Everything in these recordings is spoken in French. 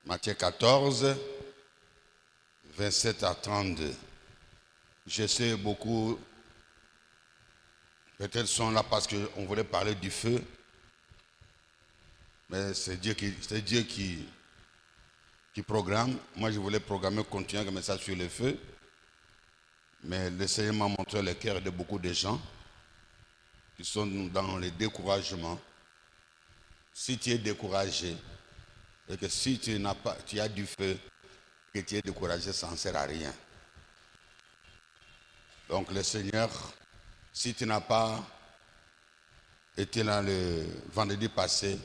Matthieu 14, 27 à 32. Je sais beaucoup, peut-être sont là parce qu'on voulait parler du feu, mais c'est Dieu qui programme. Moi, je voulais programmer, continuer un message sur le feu, mais le Seigneur m'a montré le cœur de beaucoup de gens qui sont dans le découragement. Si tu es découragé, et que si tu as du feu, que tu es découragé, ça ne sert à rien. Donc le Seigneur, si tu n'as pas été là le vendredi passé,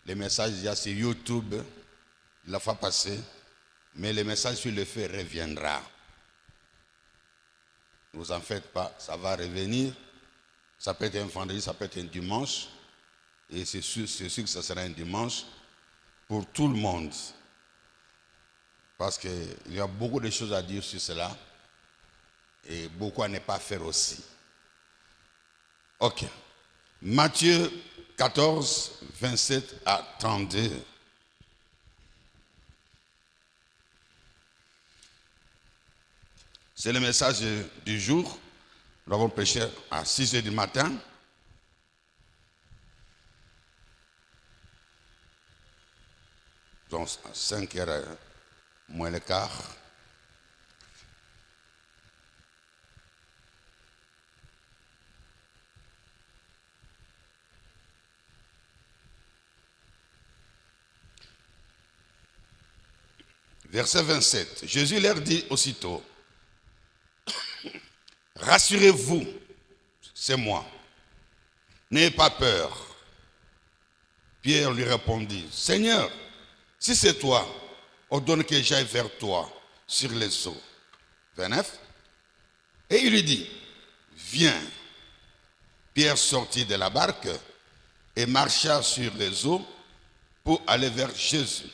les messages il y a sur YouTube, il a fait passer, mais le message sur le feu reviendra. Ne vous en faites pas, ça va revenir. Ça peut être un vendredi, ça peut être un dimanche. Et c'est sûr que ça sera un dimanche pour tout le monde. Parce qu'il y a beaucoup de choses à dire sur cela. Et beaucoup à ne pas faire aussi. Ok. Matthieu 14, 27 à 32. C'est le message du jour. Nous l'avons prêché à 6 h du matin. Donc à 5 h moins le quart. Verset 27. Jésus leur dit aussitôt, rassurez-vous, c'est moi. N'ayez pas peur. Pierre lui répondit, Seigneur, si c'est toi, ordonne que j'aille vers toi sur les eaux. 29. Et il lui dit, viens. Pierre sortit de la barque et marcha sur les eaux pour aller vers Jésus.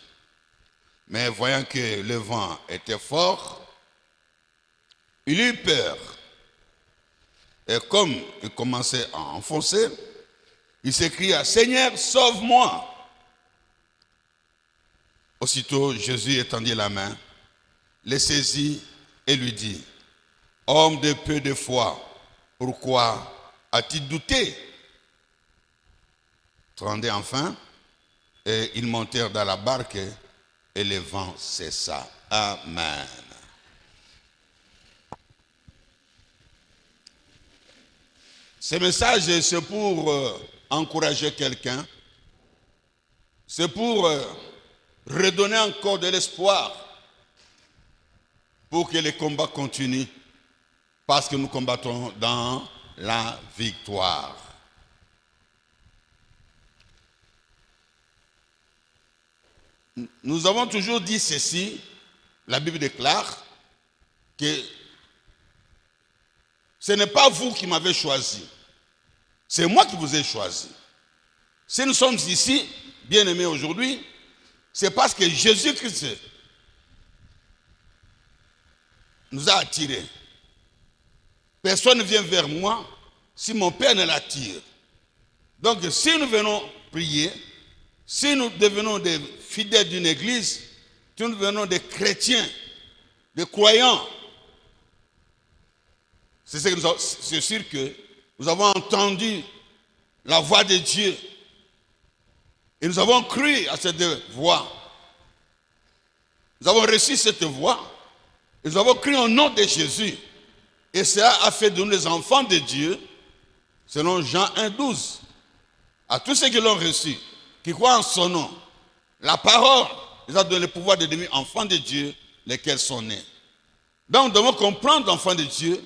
Mais voyant que le vent était fort, il eut peur. Et comme il commençait à enfoncer, il s'écria, Seigneur, sauve-moi. Aussitôt, Jésus étendit la main, le saisit et lui dit, homme de peu de foi, pourquoi as-tu douté? 32 enfin, et ils montèrent dans la barque et le vent cessa. Amen. Ce message, c'est pour encourager quelqu'un. C'est pour redonner encore de l'espoir pour que les combats continuent. Parce que nous combattons dans la victoire. Nous avons toujours dit ceci, la Bible déclare que ce n'est pas vous qui m'avez choisi, c'est moi qui vous ai choisi. Si nous sommes ici, bien-aimés aujourd'hui, c'est parce que Jésus-Christ nous a attirés. Personne ne vient vers moi si mon Père ne l'attire. Donc si nous venons prier, si nous devenons des fidèles d'une église, si nous devenons des chrétiens, des croyants, c'est sûr que nous avons entendu la voix de Dieu et nous avons cru à cette voix. Nous avons reçu cette voix et nous avons cru au nom de Jésus. Et cela a fait de nous les enfants de Dieu, selon Jean 1,12. À tous ceux qui l'ont reçu, qui croient en son nom, la parole les a donné le pouvoir de devenir enfants de Dieu, lesquels sont nés. Donc nous devons comprendre, enfants de Dieu,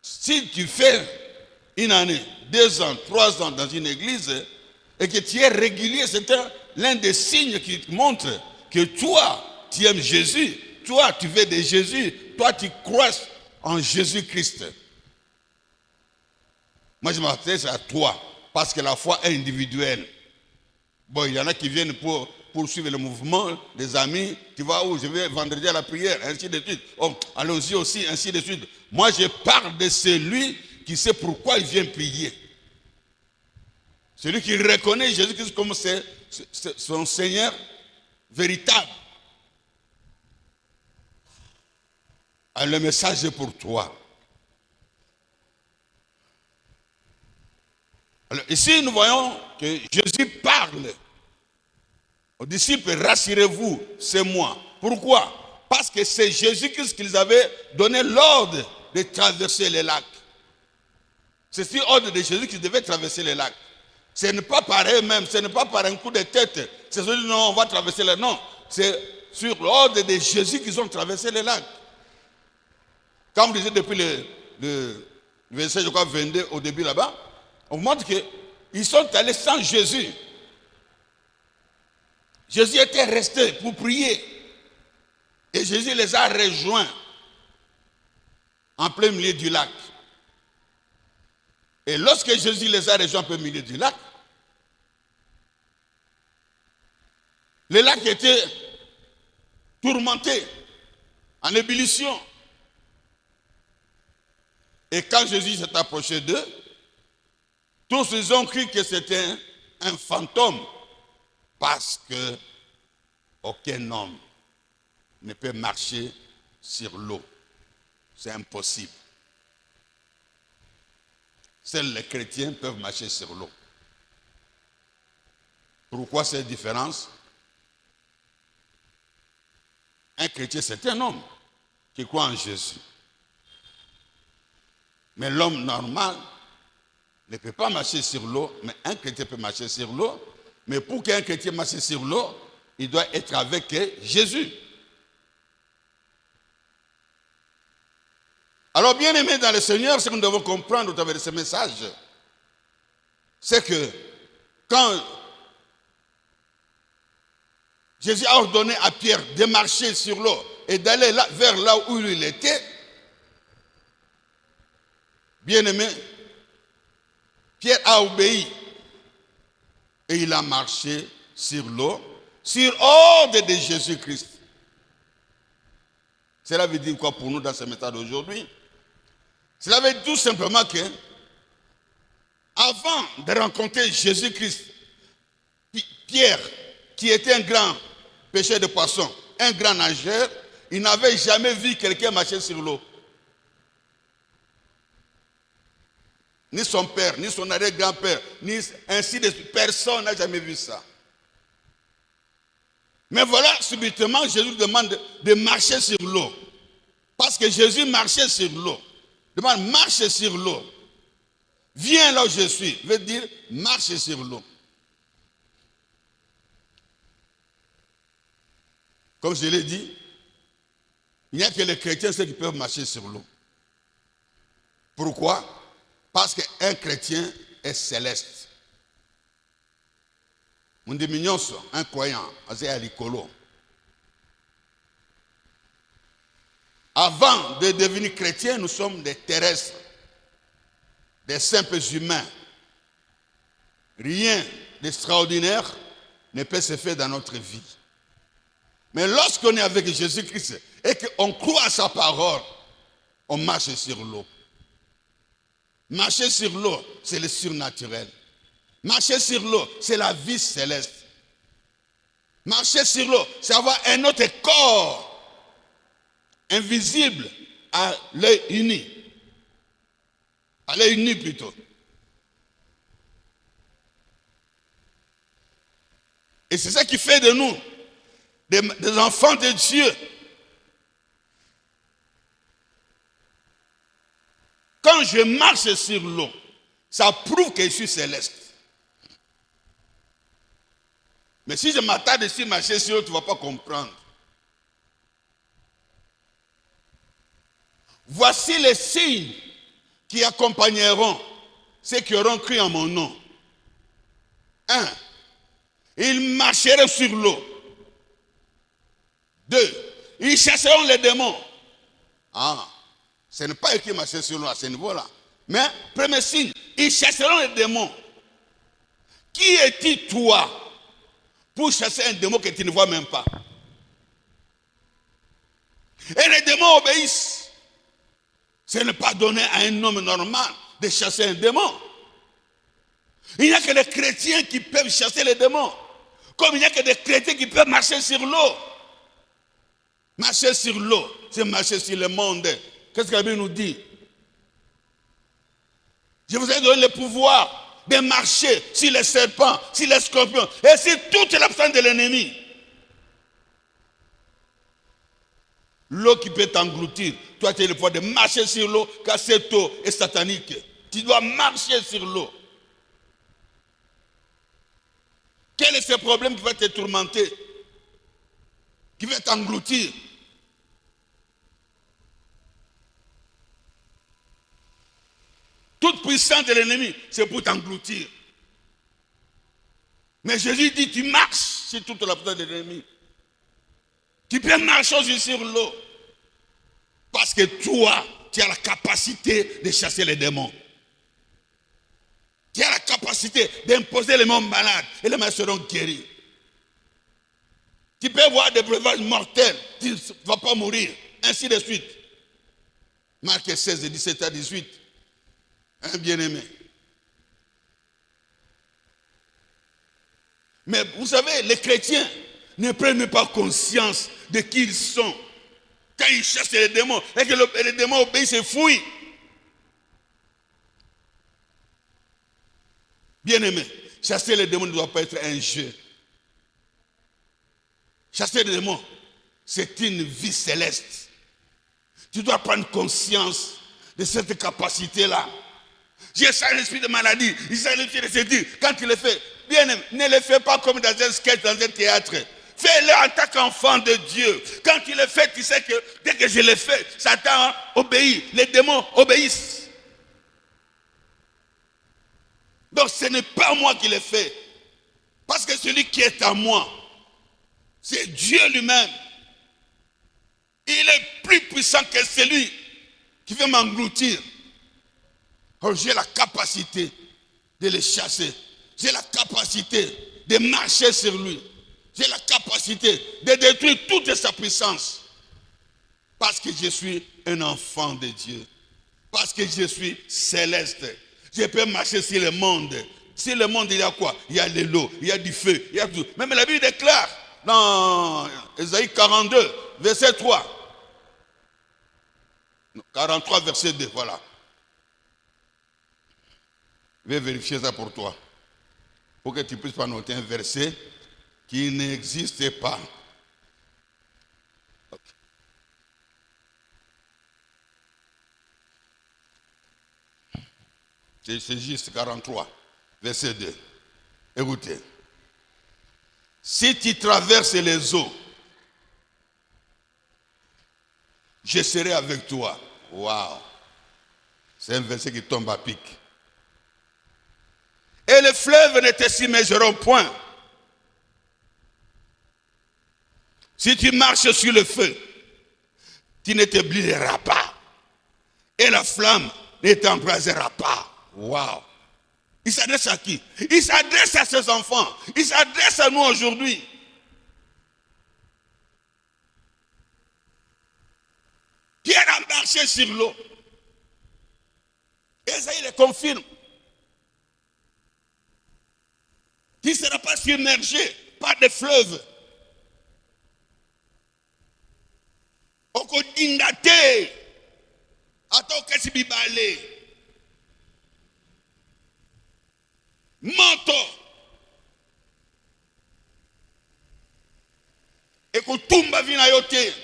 si tu fais une année, 2 ans, 3 ans dans une église, et que tu es régulier, c'est l'un des signes qui te montre que toi, tu aimes Jésus, toi, tu veux de Jésus, toi, tu crois en Jésus-Christ. Moi, je m'adresse à toi, parce que la foi est individuelle. Bon, il y en a qui viennent pour suivre le mouvement, les amis, tu vas où? Je vais vendredi à la prière, ainsi de suite. Oh, allons-y aussi, ainsi de suite. Moi, je parle de celui qui sait pourquoi il vient prier. Celui qui reconnaît Jésus-Christ comme son Seigneur, véritable. Alors, le message est pour toi. Alors, ici, nous voyons que Jésus parle aux disciples, rassurez-vous, c'est moi. Pourquoi? Parce que c'est Jésus-Christ qui les avait donné l'ordre de traverser les lacs. C'est sur l'ordre de Jésus qu'ils devaient traverser les lacs. Ce n'est pas par eux-mêmes, ce n'est pas par un coup de tête. C'est celui non, on va traverser les lacs. Non, c'est sur l'ordre de Jésus qu'ils ont traversé les lacs. Quand vous lisez depuis le verset, je crois, 22 au début là-bas, on montre qu'ils sont allés sans Jésus. Jésus était resté pour prier. Et Jésus les a rejoints en plein milieu du lac. Et lorsque Jésus les a rejoints en plein milieu du lac, le lac était tourmenté, en ébullition. Et quand Jésus s'est approché d'eux, tous ils ont cru que c'était un fantôme, parce que aucun homme ne peut marcher sur l'eau. C'est impossible. Seuls les chrétiens peuvent marcher sur l'eau. Pourquoi cette différence? Un chrétien, c'est un homme qui croit en Jésus. Mais l'homme normal ne peut pas marcher sur l'eau, mais un chrétien peut marcher sur l'eau. Mais pour qu'un chrétien marche sur l'eau, il doit être avec Jésus. Alors, bien aimés dans le Seigneur, ce que nous devons comprendre au travers de ce message, c'est que quand Jésus a ordonné à Pierre de marcher sur l'eau et d'aller vers là où il était, bien aimé, Pierre a obéi et il a marché sur l'eau, sur ordre de Jésus-Christ. Cela veut dire quoi pour nous dans ce message d'aujourd'hui? Cela veut dire tout simplement que, avant de rencontrer Jésus-Christ, Pierre, qui était un grand pêcheur de poissons, un grand nageur, il n'avait jamais vu quelqu'un marcher sur l'eau. Ni son père, ni son arrière-grand-père, ni ainsi de suite. Personne n'a jamais vu ça. Mais voilà, subitement, Jésus demande de marcher sur l'eau. Parce que Jésus marchait sur l'eau. Demande, marche sur l'eau. Viens là où je suis. Veut dire, marche sur l'eau. Comme je l'ai dit, il n'y a que les chrétiens ceux qui peuvent marcher sur l'eau. Pourquoi? Parce qu'un chrétien est céleste. Mon démignon, un croyant, c'est à l'icolo. Avant de devenir chrétien, nous sommes des terrestres, des simples humains. Rien d'extraordinaire ne peut se faire dans notre vie. Mais lorsqu'on est avec Jésus-Christ et qu'on croit à sa parole, on marche sur l'eau. Marcher sur l'eau, c'est le surnaturel. Marcher sur l'eau, c'est la vie céleste. Marcher sur l'eau, c'est avoir un autre corps invisible à l'œil uni. À l'œil nu plutôt. Et c'est ça qui fait de nous des enfants de Dieu. Quand je marche sur l'eau, ça prouve que je suis céleste. Mais si je m'attarde sur marcher sur l'eau, tu ne vas pas comprendre. Voici les signes qui accompagneront ceux qui auront cru en mon nom. 1. Ils marcheront sur l'eau. 2. Ils chasseront les démons. Ce n'est pas eux qui marchent sur l'eau à ce niveau-là. Mais, premier signe, ils chasseront les démons. Qui es-tu, toi, pour chasser un démon que tu ne vois même pas? Et les démons obéissent. Ce n'est pas donné à un homme normal de chasser un démon. Il n'y a que les chrétiens qui peuvent chasser les démons. Comme il n'y a que des chrétiens qui peuvent marcher sur l'eau. Marcher sur l'eau, c'est marcher sur le monde. Qu'est-ce que la Bible nous dit? Je vous ai donné le pouvoir de marcher sur les serpents, sur les scorpions et sur toute l'absence de l'ennemi. L'eau qui peut t'engloutir, toi tu as le pouvoir de marcher sur l'eau car cette eau est satanique. Tu dois marcher sur l'eau. Quel est ce problème qui va te tourmenter, qui va t'engloutir? Toute puissance de l'ennemi, c'est pour t'engloutir. Mais Jésus dit, tu marches sur toute la puissance de l'ennemi. Tu peux marcher aussi sur l'eau. Parce que toi, tu as la capacité de chasser les démons. Tu as la capacité d'imposer les mondes malades et les malades seront guéris. Tu peux voir des breuvages mortels, tu ne vas pas mourir, ainsi de suite. Marc 16, 17 à 18. Un bien-aimé. Mais vous savez, les chrétiens ne prennent même pas conscience de qui ils sont. Quand ils chassent les démons, et que les démons obéissent et fouillent. Bien-aimé, chasser les démons ne doit pas être un jeu. Chasser les démons, c'est une vie céleste. Tu dois prendre conscience de cette capacité-là. J'ai ça l'esprit de maladie, j'ai ça l'esprit de séduire. Quand tu le fais, bien aimé, ne le fais pas comme dans un sketch, dans un théâtre. Fais-le en tant qu'enfant de Dieu. Quand tu le fais, tu sais que dès que je le fais, Satan obéit, les démons obéissent. Donc ce n'est pas moi qui le fais. Parce que celui qui est en moi, c'est Dieu lui-même. Il est plus puissant que celui qui veut m'engloutir. Alors j'ai la capacité de le chasser. J'ai la capacité de marcher sur lui. J'ai la capacité de détruire toute sa puissance. Parce que je suis un enfant de Dieu. Parce que je suis céleste. Je peux marcher sur le monde. Sur le monde, il y a quoi? Il y a de l'eau, il y a du feu, il y a tout. Même la Bible déclare dans Ésaïe 42, verset 3. 43, verset 2, voilà. Je vais vérifier ça pour toi. Pour que tu puisses pas noter un verset qui n'existe pas. Okay. C'est juste 43, verset 2. Écoutez. Si tu traverses les eaux, je serai avec toi. Waouh! C'est un verset qui tombe à pic. Et les fleuves ne te submergeront point. Si tu marches sur le feu, tu ne te brûleras pas. Et la flamme ne t'embrasera pas. Waouh! Il s'adresse à qui? Il s'adresse à ses enfants. Il s'adresse à nous aujourd'hui. Pierre a marché sur l'eau. Esaïe le confirme. Tu ne seras pas submergé par des fleuves. Okodindate. Attends que bibale. Manto. Ekotumba vina yote.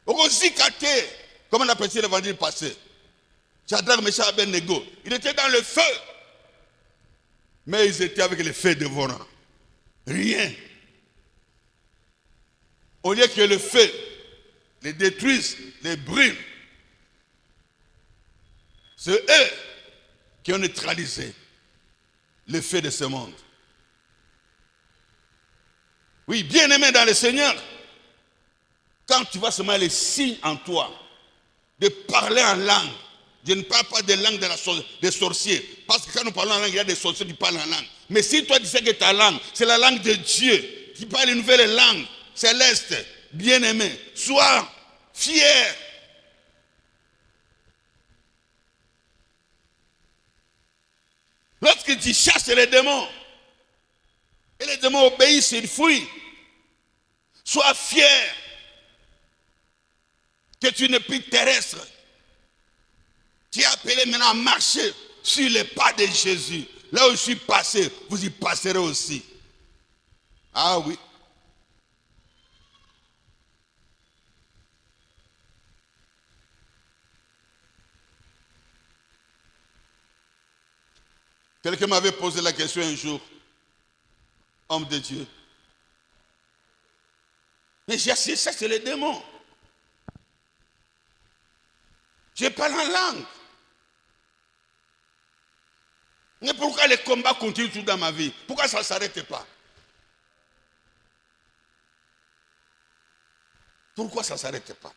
Okozikate. Comme on appelle le vendredi passé. Shadrach, Meshach, Abednego. Il était dans le feu. Mais ils étaient avec les feux dévorants. Rien. Au lieu que le feu les détruise, les brûle, c'est eux qui ont neutralisé le feu de ce monde. Oui, bien-aimé dans le Seigneur, quand tu vois seulement les signes en toi, de parler en langue, je ne parle pas des langues des sorciers, parce que quand nous parlons en langue, il y a des sorciers qui parlent en langue. Mais si toi tu sais que ta langue, c'est la langue de Dieu, qui parle une nouvelle langue céleste, bien-aimé, sois fier. Lorsque tu chasses les démons, Et les démons obéissent, ils fuient. Sois fier que tu n'es plus terrestre. Tu es appelé maintenant à marcher sur les pas de Jésus. Là où je suis passé, vous y passerez aussi. Ah oui. Quelqu'un m'avait posé la question un jour, homme de Dieu. Mais j'ai dit, ça c'est les démons. Je parle en langue. Mais pourquoi les combats continuent tout dans ma vie? Pourquoi ça ne s'arrête pas? Pourquoi ça ne s'arrête pas?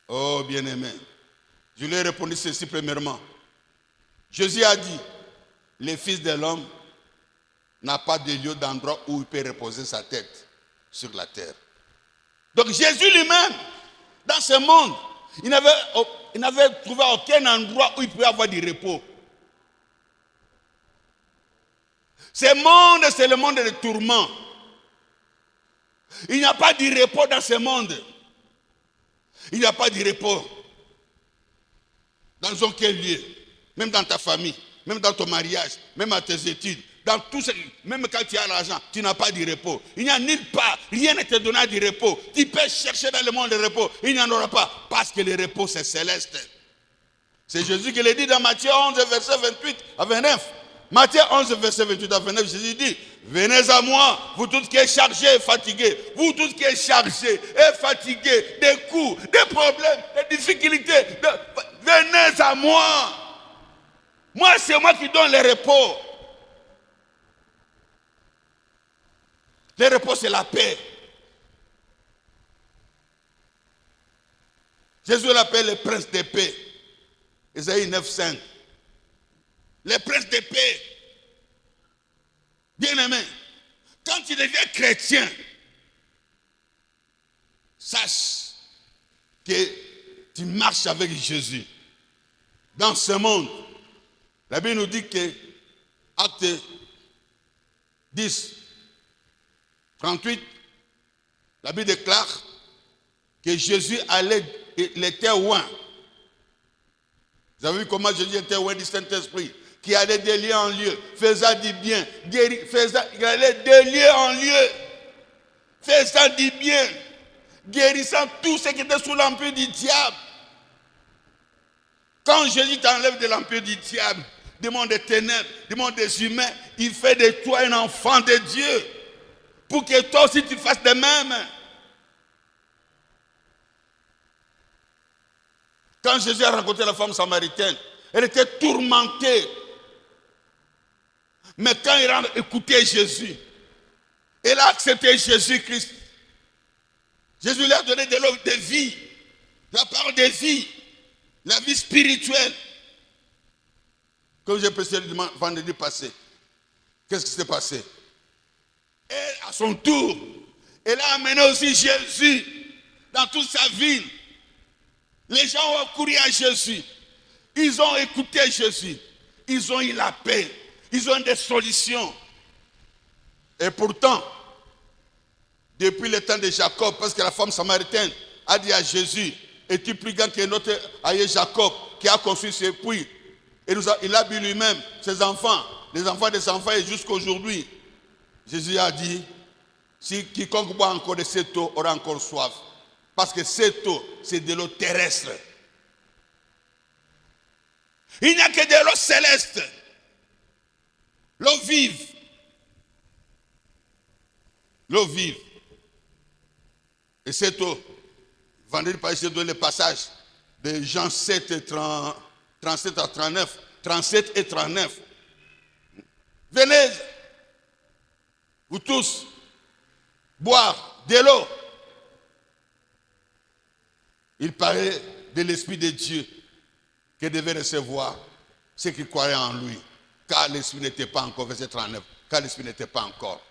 Oh bien-aimé, je lui ai répondu ceci premièrement. Jésus a dit, le Fils de l'homme n'a pas de lieu d'endroit où il peut reposer sa tête sur la terre. Donc Jésus lui-même, dans ce monde, il n'avait trouvé aucun endroit où il pouvait avoir du repos. Ce monde, c'est le monde de tourments. Il n'y a pas de repos dans ce monde. Il n'y a pas de repos dans aucun lieu, même dans ta famille, même dans ton mariage, même à tes études, dans tout ce, même quand tu as l'argent, tu n'as pas de repos. Il n'y a nulle part, rien ne te donnera du repos. Tu peux chercher dans le monde le repos, il n'y en aura pas, parce que le repos c'est céleste. C'est Jésus qui le dit dans Matthieu 11, verset 28 à 29. Matthieu 11, verset 28 à 29, Jésus dit, venez à moi, vous tous qui êtes chargés et fatigués, vous tous qui êtes chargés et fatigués, des coups, des problèmes, des difficultés, venez à moi. Moi, c'est moi qui donne le repos. Le repos, c'est la paix. Jésus l'appelle le prince de paix. Isaïe 9, 5. Le prince de paix. Bien-aimé, quand tu deviens chrétien, sache que tu marches avec Jésus. Dans ce monde, la Bible nous dit que, acte 10, 38, la Bible déclare que Jésus il était loin. Vous avez vu comment Jésus était loin du Saint-Esprit, qui allait de lieu en lieu, faisant du bien, il allait de lieu en lieu, faisant du bien, guérissant tout ce qui était sous l'empire du diable. Quand Jésus t'enlève de l'empire du diable, du monde des ténèbres, du monde des humains, il fait de toi un enfant de Dieu, pour que toi aussi tu fasses de même. Quand Jésus a rencontré la femme samaritaine, elle était tourmentée. Mais quand il a écouté Jésus, elle a accepté Jésus-Christ. Jésus lui a donné de l'eau de vie, la parole de vie, la vie spirituelle. Comme j'ai prêché le vendredi passé, qu'est-ce qui s'est passé? Elle, à son tour, elle a amené aussi Jésus dans toute sa ville. Les gens ont couru à Jésus. Ils ont écouté Jésus. Ils ont eu la paix. Ils ont eu des solutions. Et pourtant, depuis le temps de Jacob, parce que la femme samaritaine a dit à Jésus, es-tu plus grand que notre aïeux Jacob qui a construit ce puits? Et il a bu lui-même ses enfants, les enfants des enfants et jusqu'à aujourd'hui. Jésus a dit, si quiconque boit encore de cette eau aura encore soif. Parce que cette eau, c'est de l'eau terrestre. Il n'y a que de l'eau céleste. L'eau vive. L'eau vive. Et cette eau, vendredi passé, j'ai donné le passage de Jean 7, 37 à 39. 37 et 39. Venez, vous tous, boire de l'eau. Il paraît de l'Esprit de Dieu que devait recevoir ceux qui croyaient en lui. Car l'Esprit n'était pas encore, verset 39, car l'Esprit n'était pas encore.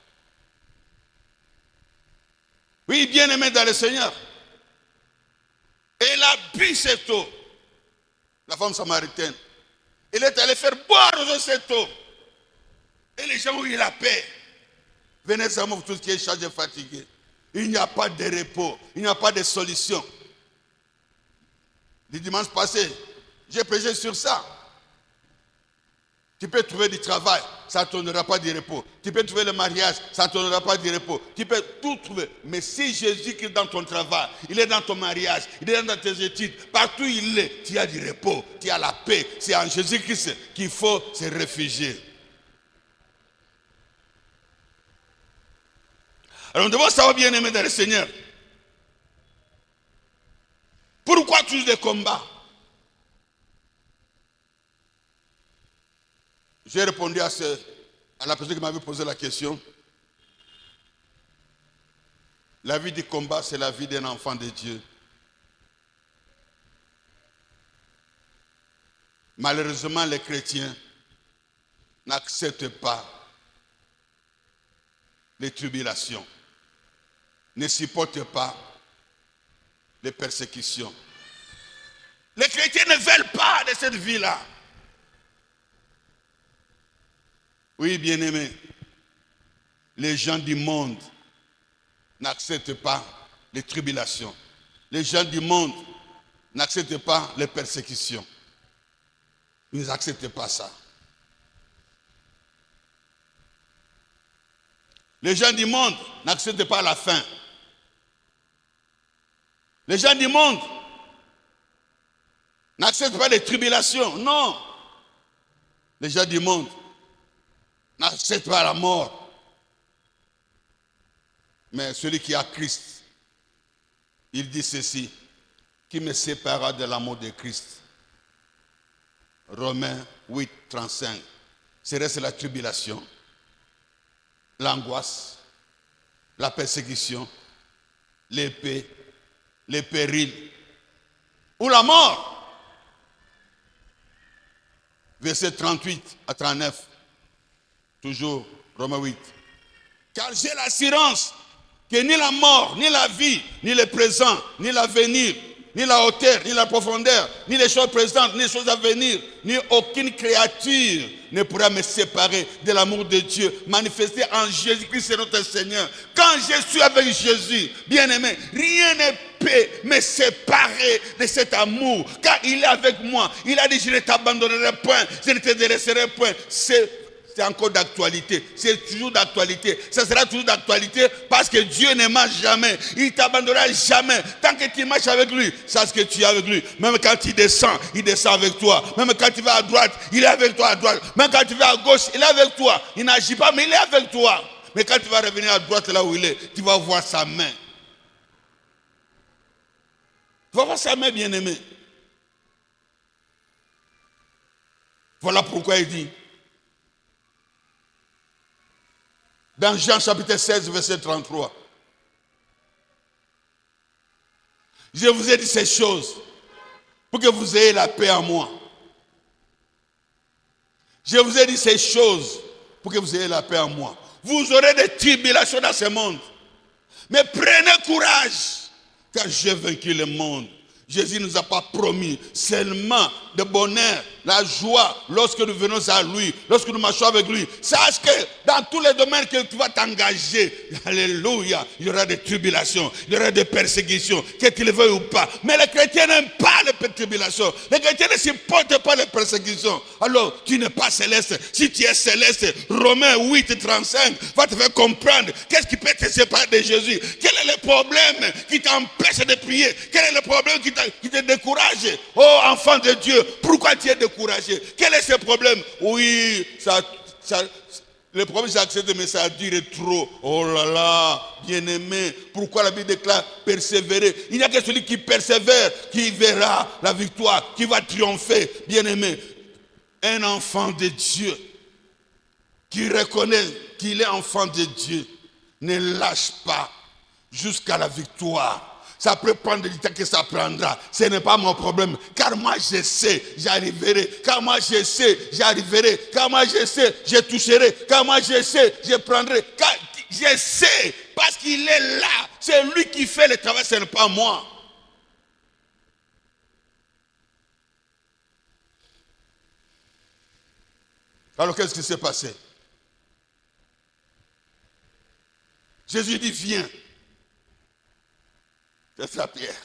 Oui, bien-aimé dans le Seigneur. Elle a bu cette eau, la femme samaritaine. Il est allé faire boire aux cette eau. Et les gens ont eu la paix. Venez seulement pour tout ce qui est chargé fatigué. Il n'y a pas de repos. Il n'y a pas de solution. Le dimanche passé, j'ai prêché sur ça. Tu peux trouver du travail, ça ne te donnera pas de repos. Tu peux trouver le mariage, ça ne te donnera pas de repos. Tu peux tout trouver. Mais si Jésus est dans ton travail, il est dans ton mariage, il est dans tes études, partout où il est, tu as du repos, tu as la paix. C'est en Jésus-Christ qu'il faut se réfugier. Alors nous devons savoir, bien aimé dans le Seigneur, pourquoi toujours des combats? J'ai répondu à la personne qui m'avait posé la question. La vie du combat, c'est la vie d'un enfant de Dieu. Malheureusement, les chrétiens n'acceptent pas les tribulations, ne supportent pas les persécutions. Les chrétiens ne veulent pas de cette vie-là. Oui, bien-aimés, les gens du monde n'acceptent pas les tribulations. Les gens du monde n'acceptent pas les persécutions. Ils n'acceptent pas ça. Les gens du monde n'acceptent pas la faim. Les gens du monde n'acceptent pas les tribulations. Non. Les gens du monde n'acceptent pas la mort. Mais celui qui a Christ, il dit ceci: qui me séparera de l'amour de Christ? Romains 8, 35. Serait-ce la tribulation, l'angoisse, la persécution, l'épée, les périls ou la mort? Verset 38 à 39. Toujours Romains 8. Car j'ai l'assurance que ni la mort, ni la vie, ni le présent, ni l'avenir, ni la hauteur, ni la profondeur, ni les choses présentes, ni les choses à venir, ni aucune créature ne pourra me séparer de l'amour de Dieu manifesté en Jésus-Christ, notre Seigneur. Quand je suis avec Jésus, bien-aimé, rien ne peut me séparer de cet amour, car il est avec moi. Il a dit: je ne t'abandonnerai point, je ne te délaisserai point. C'est encore d'actualité, c'est toujours d'actualité, ça sera toujours d'actualité, parce que Dieu ne marche jamais, il ne t'abandonnera jamais. Tant que tu marches avec lui, sache que tu es avec lui. Même quand il descend avec toi. Même quand tu vas à droite, il est avec toi à droite. Même quand tu vas à gauche, il est avec toi. Il n'agit pas, mais il est avec toi. Mais quand tu vas revenir à droite là où il est, tu vas voir sa main. Tu vas voir sa main, bien-aimé. Voilà pourquoi il dit, dans Jean chapitre 16, verset 33. Je vous ai dit ces choses pour que vous ayez la paix en moi. Je vous ai dit ces choses pour que vous ayez la paix en moi. Vous aurez des tribulations dans ce monde. Mais prenez courage, car j'ai vaincu le monde. Jésus ne nous a pas promis seulement le bonheur, la joie lorsque nous venons à lui, lorsque nous marchons avec lui. Sache que dans tous les domaines que tu vas t'engager, alléluia, il y aura des tribulations, il y aura des persécutions, que tu le veuilles ou pas. Mais les chrétiens n'aiment pas les tribulations. Les chrétiens ne supportent pas les persécutions. Alors, tu n'es pas céleste. Si tu es céleste, Romains 8, 35 va te faire comprendre qu'est-ce qui peut te séparer de Jésus. Quel est le problème qui t'empêche de prier? Quel est le problème qui te décourage? Oh, enfant de Dieu, pourquoi tu es découragé? Quel est ce problème? Oui, le problème c'est accepter, mais ça dure trop. Oh là là, bien-aimé, pourquoi la Bible déclare persévérer? Il n'y a que celui qui persévère qui verra la victoire, qui va triompher. Bien-aimé, un enfant de Dieu qui reconnaît qu'il est enfant de Dieu ne lâche pas jusqu'à la victoire. Ça peut prendre du temps que ça prendra. Ce n'est pas mon problème. Car moi je sais, j'arriverai. Car moi je sais, j'arriverai. Car moi je sais, je toucherai. Car moi je sais, je prendrai. Car je sais, parce qu'il est là. C'est lui qui fait le travail, ce n'est pas moi. Alors qu'est-ce qui s'est passé? Jésus dit, viens. C'est ça, Pierre.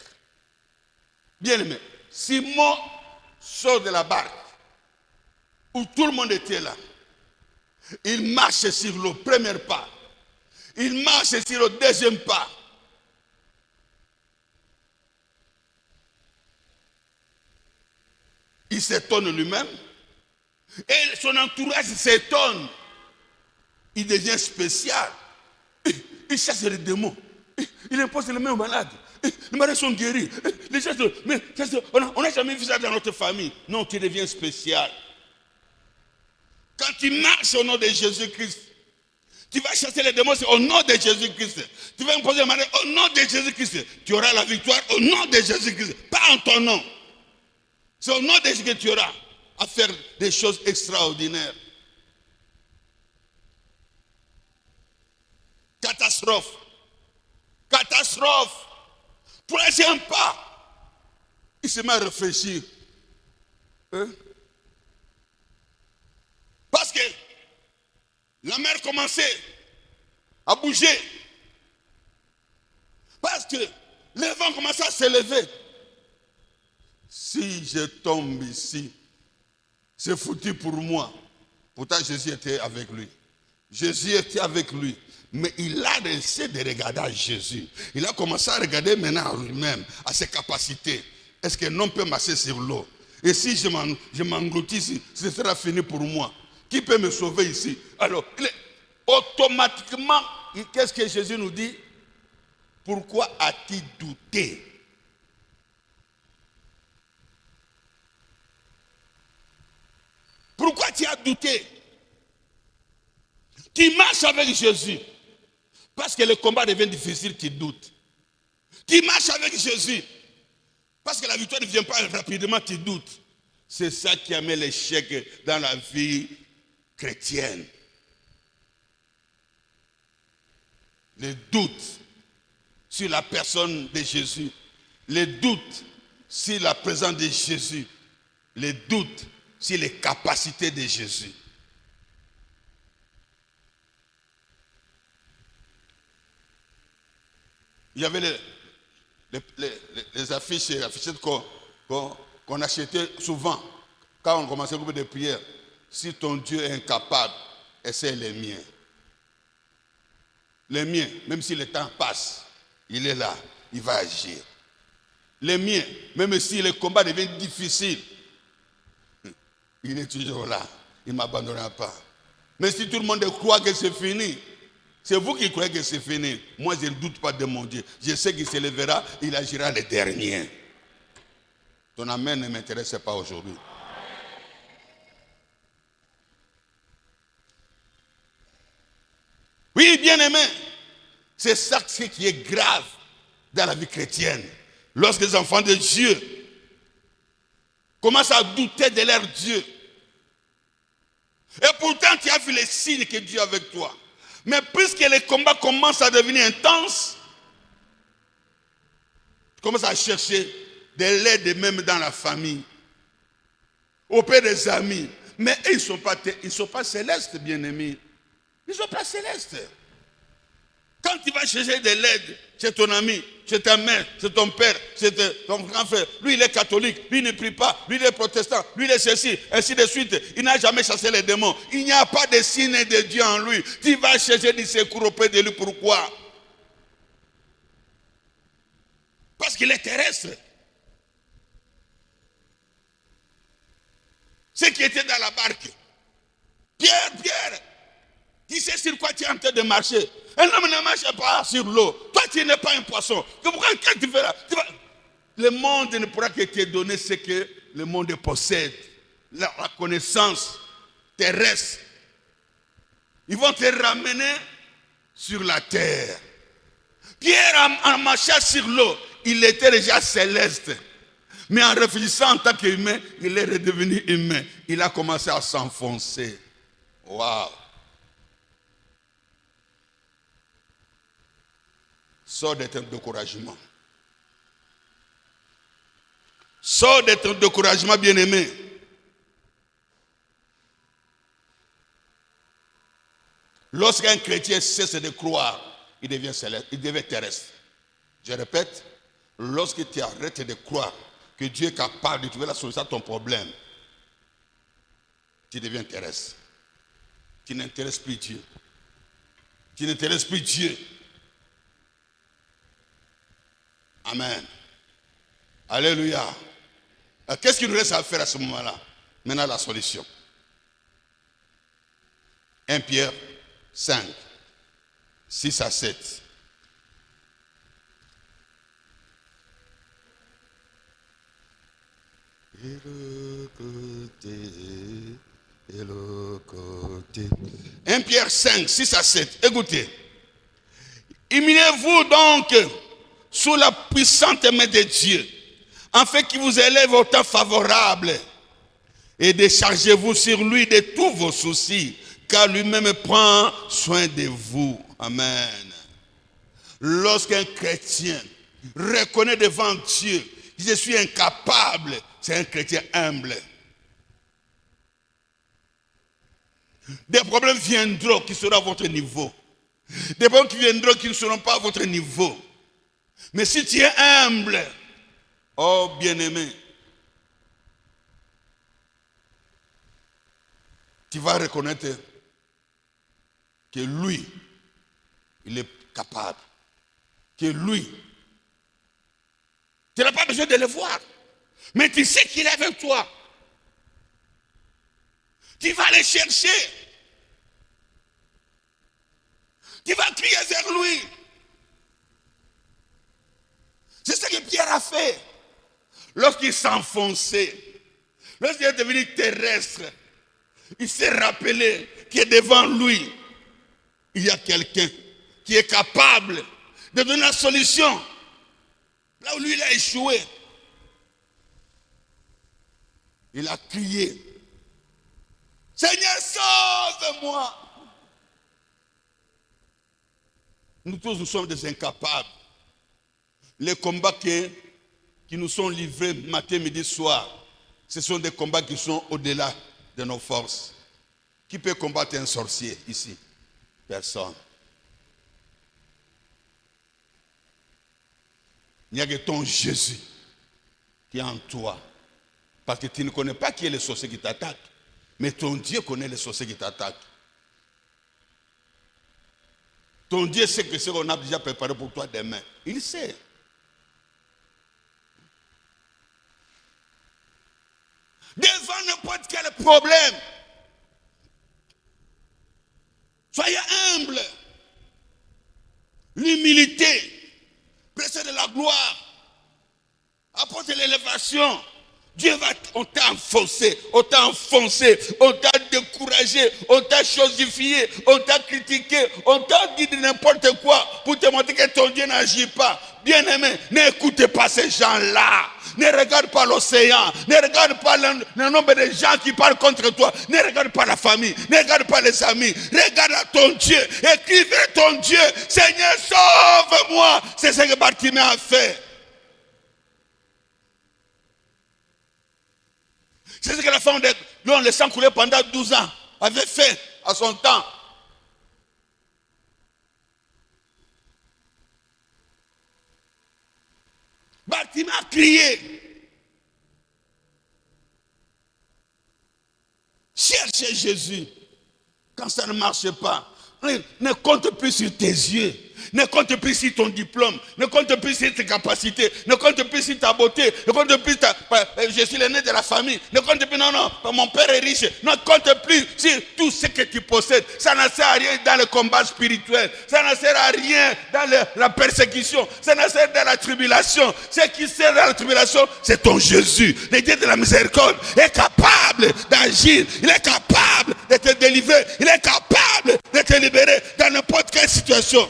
Bien aimé, Simon sort de la barque où tout le monde était là. Il marche sur le premier pas. Il marche sur le deuxième pas. Il s'étonne lui-même. Et son entourage s'étonne. Il devient spécial. Il chasse les démons. Il impose les mains aux malades. Les malades sont guéris. Les gens, mais on n'a jamais vu ça dans notre famille. Non, tu deviens spécial. Quand tu marches au nom de Jésus-Christ, tu vas chasser les démons au nom de Jésus-Christ. Tu vas imposer les malades au nom de Jésus-Christ. Tu auras la victoire au nom de Jésus-Christ. Pas en ton nom. C'est au nom de Jésus que tu auras à faire des choses extraordinaires. Catastrophe. Catastrophe. Troisième pas. Il se met à réfléchir. Parce que la mer commençait à bouger. Parce que le vent commençait à s'élever. Si je tombe ici, c'est foutu pour moi. Pourtant, Jésus était avec lui. Jésus était avec lui. Mais il a laissé de regarder à Jésus. Il a commencé à regarder maintenant à lui-même, à ses capacités. Est-ce qu'un homme peut marcher sur l'eau? Et si je m'engloutis ici, ce sera fini pour moi. Qui peut me sauver ici? Alors, automatiquement, qu'est-ce que Jésus nous dit? Pourquoi as-tu douté? Pourquoi tu as douté? Tu marches avec Jésus. Parce que le combat devient difficile, tu doutes. Tu marches avec Jésus. Parce que la victoire ne vient pas rapidement, tu doutes. C'est ça qui amène l'échec dans la vie chrétienne. Le doute sur la personne de Jésus. Le doute sur la présence de Jésus. Le doute sur les capacités de Jésus. Il y avait les affichettes qu'on achetait souvent quand on commençait le groupe de prière. Si ton Dieu est incapable, essaie les miens. Les miens, même si le temps passe, il est là, il va agir. Les miens, même si le combat devient difficile, il est toujours là, il ne m'abandonnera pas. Mais si tout le monde croit que c'est fini, c'est vous qui croyez que c'est fini. Moi, je ne doute pas de mon Dieu. Je sais qu'il se lèvera, il agira le dernier. Ton amen ne m'intéresse pas aujourd'hui. Oui, bien-aimé, c'est ça qui est grave dans la vie chrétienne. Lorsque les enfants de Dieu commencent à douter de leur Dieu. Et pourtant, tu as vu les signes que Dieu est avec toi. Mais puisque les combats commencent à devenir intenses, tu commences à chercher de l'aide même dans la famille, auprès des amis. Mais ils ne sont pas célestes, bien-aimés. Ils ne sont pas célestes. Quand tu vas chercher de l'aide chez ton ami, chez ta mère, chez ton père, chez ton grand frère, lui il est catholique, lui il ne prie pas, lui il est protestant, lui il est ceci, ainsi de suite. Il n'a jamais chassé les démons. Il n'y a pas de signe de Dieu en lui. Tu vas chercher du secours auprès de lui. Pourquoi? Parce qu'il est terrestre. Ceux qui étaient dans la barque, Pierre, tu sais sur quoi tu es en train de marcher. Un homme ne marche pas sur l'eau. Toi, tu n'es pas un poisson. Pourquoi tu fais là? Le monde ne pourra que te donner ce que le monde possède. La connaissance terrestre. Ils vont te ramener sur la terre. Pierre, en marchant sur l'eau, il était déjà céleste. Mais en réfléchissant en tant qu'humain, il est redevenu humain. Il a commencé à s'enfoncer. Waouh! Sors de ton découragement. Sors de ton découragement, bien-aimé. Lorsqu'un chrétien cesse de croire, il devient céleste, il devient terrestre. Je répète, lorsque tu arrêtes de croire que Dieu est capable de trouver la solution à ton problème, tu deviens terrestre. Tu n'intéresses plus Dieu. Tu n'intéresses plus Dieu. Amen. Alléluia. Qu'est-ce qu'il nous reste à faire à ce moment-là? Maintenant, la solution. 1 Pierre 5, 6 à 7. Et le côté. 1 Pierre 5, 6 à 7. Écoutez. Humiliez-vous donc sous la puissante main de Dieu, afin qu'il vous élève au temps favorable, et déchargez-vous sur lui de tous vos soucis, car lui-même prend soin de vous. Amen. Lorsqu'un chrétien reconnaît devant Dieu que je suis incapable, c'est un chrétien humble. Des problèmes viendront qui seront à votre niveau. Des problèmes qui viendront qui ne seront pas à votre niveau. Mais si tu es humble, oh bien-aimé, tu vas reconnaître que lui, il est capable. Que lui, tu n'as pas besoin de le voir. Mais tu sais qu'il est avec toi. Tu vas le chercher. Tu vas crier vers lui. C'est ce que Pierre a fait. Lorsqu'il s'enfonçait, lorsqu'il est devenu terrestre, il s'est rappelé que devant lui, il y a quelqu'un qui est capable de donner la solution. Là où lui, il a échoué. Il a crié, Seigneur, sauve-moi. Nous tous, nous sommes des incapables. Les combats qui nous sont livrés matin, midi, soir, ce sont des combats qui sont au-delà de nos forces. Qui peut combattre un sorcier ici? Personne. Il n'y a que ton Jésus qui est en toi. Parce que tu ne connais pas qui est le sorcier qui t'attaque. Mais ton Dieu connaît les sorciers qui t'attaquent. Ton Dieu sait que ce qu'on a déjà préparé pour toi demain. Il sait. Devant n'importe quel problème, soyez humble. L'humilité précède la gloire. Apporte l'élévation. Dieu va, on t'a enfoncé, on t'a enfoncé, on t'a découragé, on t'a chosifié, on t'a critiqué, on t'a dit de n'importe quoi pour te montrer que ton Dieu n'agit pas. Bien-aimé, n'écoutez pas ces gens-là. Ne regarde pas l'océan, ne regarde pas le nombre de gens qui parlent contre toi, ne regarde pas la famille, ne regarde pas les amis, regarde à ton Dieu, écrivez ton Dieu, Seigneur, sauve-moi. C'est ce que Bartimée a fait. C'est ce que la femme dont le sang coulait pendant 12 ans avait fait à son temps. Bartimée a crié. Cherchez Jésus. Quand ça ne marche pas, ne compte plus sur tes yeux. Ne compte plus sur ton diplôme, ne compte plus sur tes capacités, ne compte plus sur ta beauté, ne compte plus je suis l'aîné de la famille, ne compte plus, non, mon père est riche, ne compte plus sur tout ce que tu possèdes. Ça ne sert à rien dans le combat spirituel, ça ne sert à rien dans la persécution, ça ne sert dans la tribulation. Ce qui sert dans la tribulation, c'est ton Jésus. Le Dieu de la miséricorde est capable d'agir, il est capable de te délivrer, il est capable de te libérer dans n'importe quelle situation.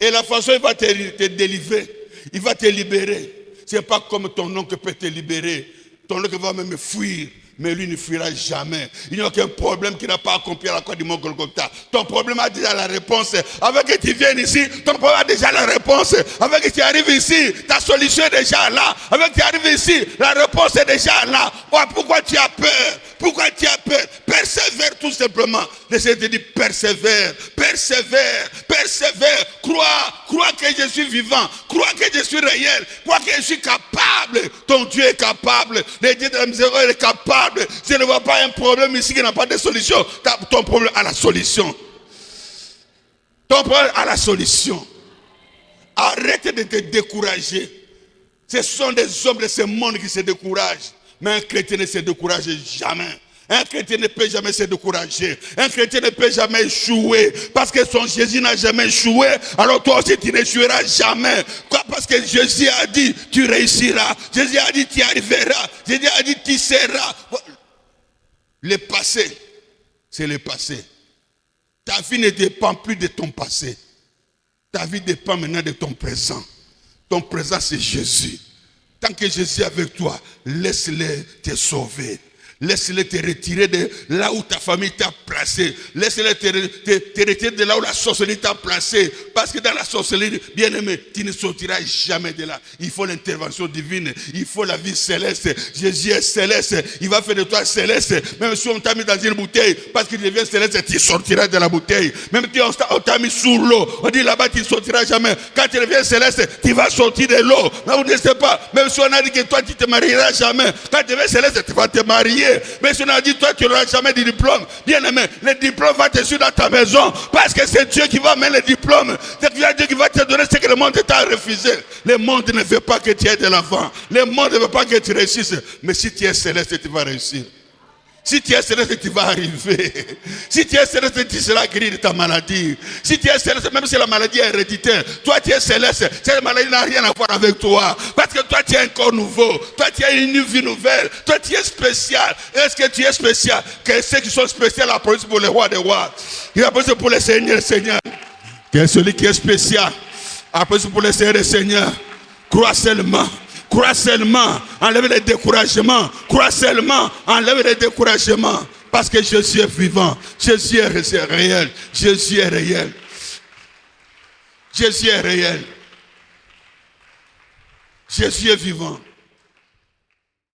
Et la façon il va te délivrer, il va te libérer. Ce n'est pas comme ton oncle peut te libérer. Ton oncle va même fuir. mais lui ne fuira jamais. Il n'y a aucun problème qui n'a pas accompli à la croix du mont Golgotha. Ton problème a déjà la réponse. Avant que tu viennes ici, ton problème a déjà la réponse. Avant que tu arrives ici, ta solution est déjà là. Avant que tu arrives ici, la réponse est déjà là. Pourquoi tu as peur? Pourquoi tu as peur? Persévère tout simplement. Le Seigneur te dit persévère, persévère, persévère. Crois que je suis vivant. Crois que je suis réel. Crois que je suis capable. Ton Dieu est capable. Le Dieu de la miséricorde est capable. Je ne vois pas un problème ici qui n'a pas de solution. Ton problème a la solution. Ton problème a la solution. Arrête de te décourager. Ce sont des hommes de ce monde qui se découragent. Mais un chrétien ne se décourage jamais. Un chrétien ne peut jamais se décourager. Un chrétien ne peut jamais échouer. Parce que son Jésus n'a jamais échoué. Alors toi aussi tu n'échoueras jamais. Quoi? Parce que Jésus a dit tu réussiras. Jésus a dit tu arriveras. Jésus a dit tu seras. Le passé, c'est le passé. Ta vie ne dépend plus de ton passé. Ta vie dépend maintenant de ton présent. Ton présent c'est Jésus. Tant que Jésus est avec toi, laisse-le te sauver. Laisse-le te retirer de là où ta famille t'a placé. Laisse-le te retirer de là où la sorcellerie t'a placé. Parce que dans la sorcellerie, bien aimé, tu ne sortiras jamais de là. Il faut l'intervention divine. Il faut la vie céleste. Jésus est céleste. Il va faire de toi céleste. Même si on t'a mis dans une bouteille, parce qu'il devient céleste, tu sortiras de la bouteille. Même si on t'a mis sous l'eau, on dit là-bas, tu ne sortiras jamais. Quand tu deviens céleste, tu vas sortir de l'eau. Mais vous ne savez pas. Même si on a dit que toi, tu ne te marieras jamais. Quand tu deviens céleste, tu vas te marier. Mais si on a dit toi tu n'auras jamais de diplôme, bien aimé, le diplôme va te suivre dans ta maison. Parce que c'est Dieu qui va mettre le diplôme. C'est Dieu qui va te donner ce que le monde t'a refusé. Le monde ne veut pas que tu aies de l'avant. Le monde ne veut pas que tu réussisses. Mais si tu es céleste, tu vas réussir. Si tu es céleste, tu vas arriver. Si tu es céleste, tu seras guéri de ta maladie. Si tu es céleste, même si la maladie est héréditaire, toi tu es céleste, cette maladie n'a rien à voir avec toi. Parce que toi tu es un corps nouveau. Toi tu as une vie nouvelle. Toi tu es spécial. Est-ce que tu es spécial? Que ceux qui sont spéciaux applaudissent pour les rois des rois. Ils applaudissent pour les seigneurs des seigneurs. Que celui qui est spécial applaudissent pour les seigneurs des seigneurs. Crois seulement. Crois seulement, enlève les découragements. Crois seulement, enlève les découragements. Parce que Jésus est vivant. Jésus est réel. Jésus est réel. Jésus est réel. Jésus est vivant.